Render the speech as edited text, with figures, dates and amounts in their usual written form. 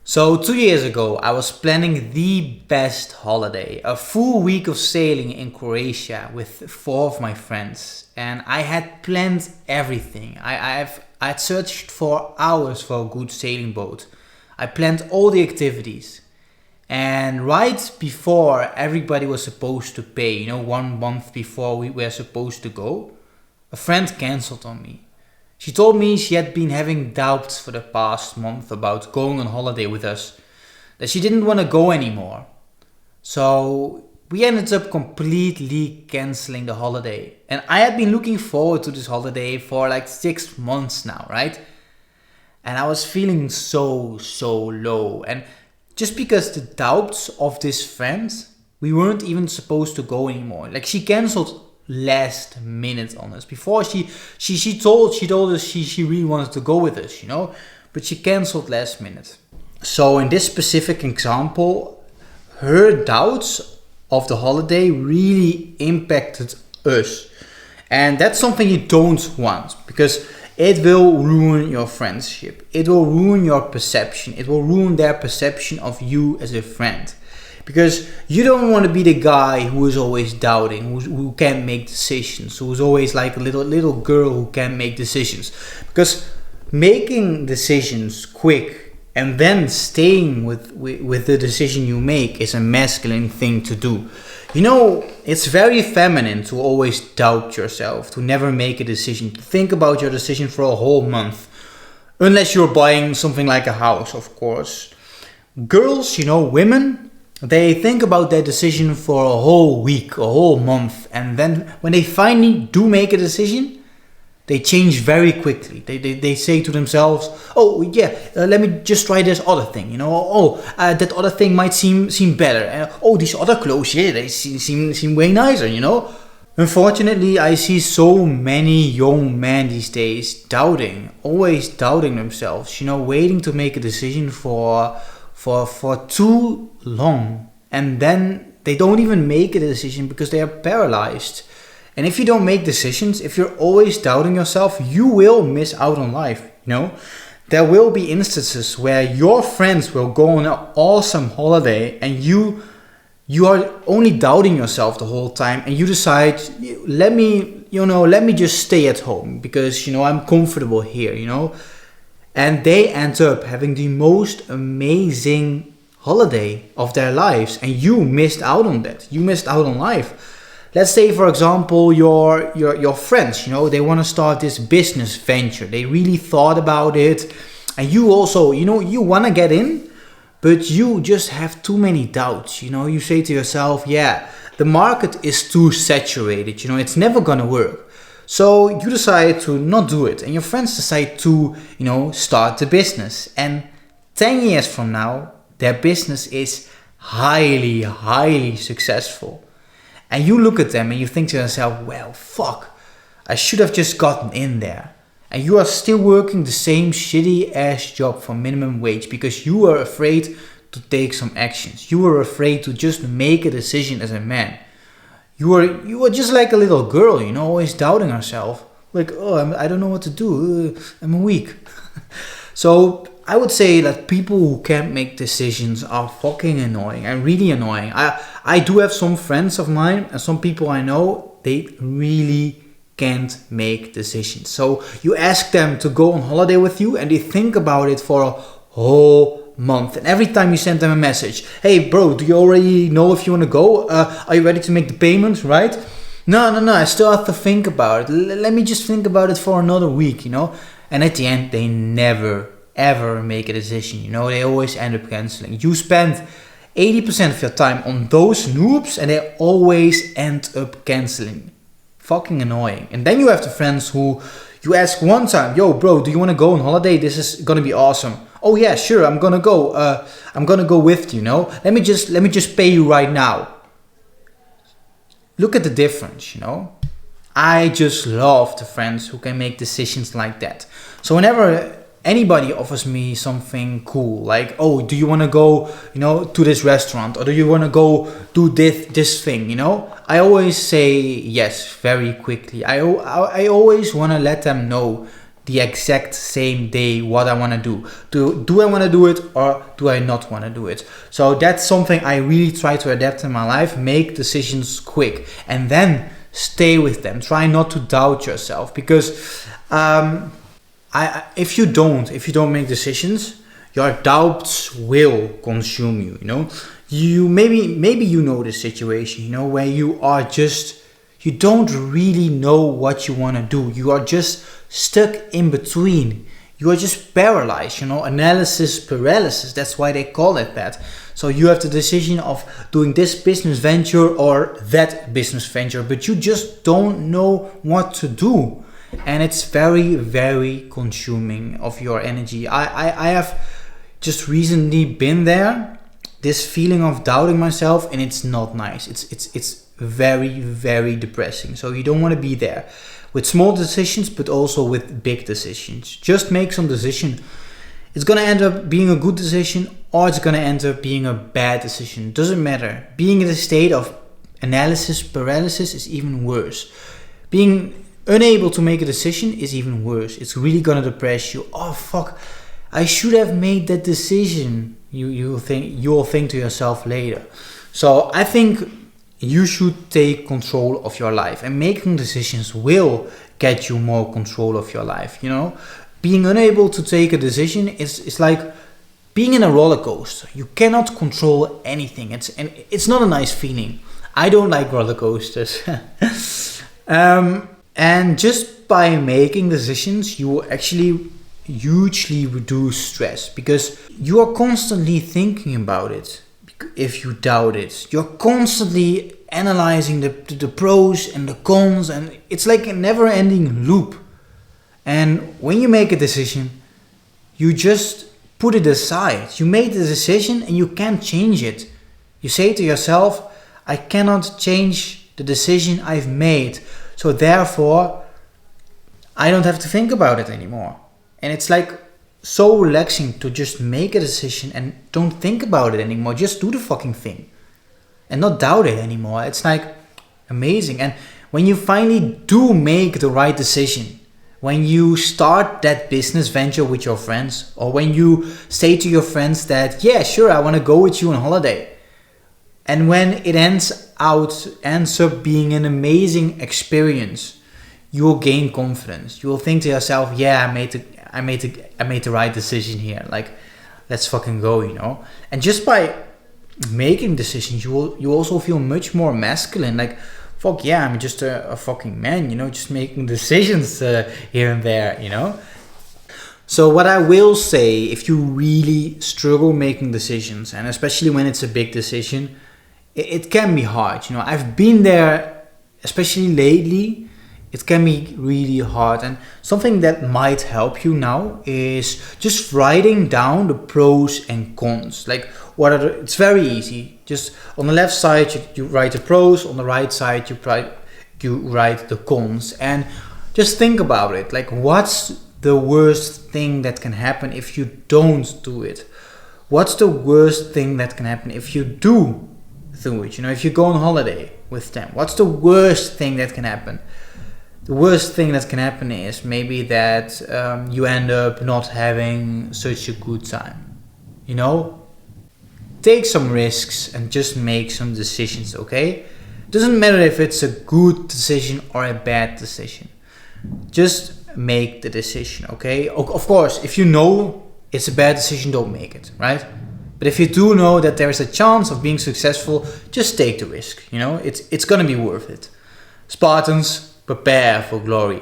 So 2 years ago, I was planning the best holiday, a full week of sailing in Croatia with four of my friends, and I had planned everything. I had searched for hours for a good sailing boat. I planned all the activities, and right before everybody was supposed to pay, 1 month before we were supposed to go, a friend cancelled on me. She told me she had been having doubts for the past month about going on holiday with us, that she didn't want to go anymore. So we ended up completely cancelling the holiday. And I had been looking forward to this holiday for like 6 months now, right? And I was feeling so low. And just because the doubts of this friend, we weren't even supposed to go anymore. Like she cancelled last minute on us. Before she told us she really wanted to go with us, but she cancelled last minute. So in this specific example, her doubts of the holiday really impacted us. And that's something you don't want, because it will ruin your friendship. It will ruin your perception. It will ruin their perception of you as a friend. Because you don't want to be the guy who is always doubting, who can't make decisions, who's always like a little girl who can't make decisions. Because making decisions quick and then staying with the decision you make is a masculine thing to do. It's very feminine to always doubt yourself, to never make a decision, to think about your decision for a whole month. Unless you're buying something like a house, of course. Girls, women, they think about their decision for a whole week, a whole month, and then when they finally do make a decision, they change very quickly. They say to themselves, "Oh yeah, let me just try this other thing." That other thing might seem better. These other clothes, yeah, they seem way nicer. Unfortunately, I see so many young men these days always doubting themselves. Waiting to make a decision for too long, and then they don't even make a decision because they are paralyzed. And if you don't make decisions, if you're always doubting yourself, you will miss out on life. There will be instances where your friends will go on an awesome holiday and you are only doubting yourself the whole time, and you decide, let me just stay at home because I'm comfortable here. And they end up having the most amazing holiday of their lives, and you missed out on that. You missed out on life. Let's say, for example, your friends, they want to start this business venture. They really thought about it, and you also, you want to get in, but you just have too many doubts. You say to yourself, yeah, the market is too saturated. It's never gonna work. So you decide to not do it, and your friends decide to, start the business. And 10 years from now, their business is highly, highly successful. And you look at them and you think to yourself, well, fuck, I should have just gotten in there. And you are still working the same shitty ass job for minimum wage because you are afraid to take some actions. You are afraid to just make a decision as a man. You are just like a little girl, always doubting herself. Like, I don't know what to do. I'm weak. So I would say that people who can't make decisions are fucking annoying and really annoying. I do have some friends of mine and some people I know, they really can't make decisions. So you ask them to go on holiday with you and they think about it for a whole month. And every time you send them a message, hey bro, do you already know if you want to go? Are you ready to make the payments, right? No, I still have to think about it. Let me just think about it for another week, And at the end, they never, ever make a decision, They always end up cancelling. You spend 80% of your time on those noobs and they always end up cancelling. Fucking annoying. And then you have the friends who you ask one time, yo bro, do you want to go on holiday? This is gonna be awesome. Oh yeah, sure, I'm gonna go. I'm gonna go with you, Let me just pay you right now. Look at the difference, I just love the friends who can make decisions like that. So whenever anybody offers me something cool, like, oh, do you want to go, to this restaurant, or do you want to go do this thing, I always say yes very quickly. I always want to let them know the exact same day what I want to do. Do I want to do it or do I not want to do it? So that's something I really try to adapt in my life. Make decisions quick and then stay with them. Try not to doubt yourself, because if you don't make decisions, your doubts will consume you. You maybe you know this situation, where you don't really know what you want to do. You are just stuck in between. You are just paralyzed, analysis paralysis. That's why they call it that. So you have the decision of doing this business venture or that business venture, but you just don't know what to do. And it's very, very consuming of your energy. I have just recently been there, this feeling of doubting myself, and it's not nice. It's very, very depressing. So you don't want to be there with small decisions, but also with big decisions. Just make some decision. It's going to end up being a good decision, or it's going to end up being a bad decision. Doesn't matter. Being in a state of analysis paralysis is even worse. Being unable to make a decision is even worse. It's really going to depress you. Oh fuck, I should have made that decision. You'll think to yourself later. So I think you should take control of your life, and making decisions will get you more control of your life. Being unable to take a decision is like being in a roller coaster. You cannot control anything. It's not a nice feeling. I don't like roller coasters. And just by making decisions, you will actually hugely reduce stress, because you are constantly thinking about it. If you doubt it, you're constantly analyzing the pros and the cons, and it's like a never-ending loop. And when you make a decision, you just put it aside. You made the decision and you can't change it. You say to yourself, I cannot change the decision I've made, so therefore I don't have to think about it anymore. And it's like so relaxing to just make a decision and don't think about it anymore. Just do the fucking thing and not doubt it anymore. It's like amazing. And when you finally do make the right decision, when you start that business venture with your friends, or when you say to your friends that, yeah, sure, I want to go with you on holiday, and when it ends up being an amazing experience, you will gain confidence. You will think to yourself, yeah, I made the right decision here. Like, let's fucking go, And just by making decisions, you also feel much more masculine. Like, fuck yeah, I'm just a fucking man, just making decisions here and there, So what I will say, if you really struggle making decisions, and especially when it's a big decision, it can be hard. I've been there, especially lately. It can be really hard, and something that might help you now is just writing down the pros and cons. Like, it's very easy. Just on the left side you write the pros, on the right side you write the cons, and just think about it. Like, what's the worst thing that can happen if you don't do it? What's the worst thing that can happen if you do it? If you go on holiday with them, what's the worst thing that can happen? The worst thing that can happen is maybe that you end up not having such a good time. Take some risks and just make some decisions, okay? Doesn't matter if it's a good decision or a bad decision. Just make the decision, okay? Of course, if you know it's a bad decision, don't make it, right? But if you do know that there is a chance of being successful, just take the risk, It's gonna be worth it. Spartans, prepare for glory.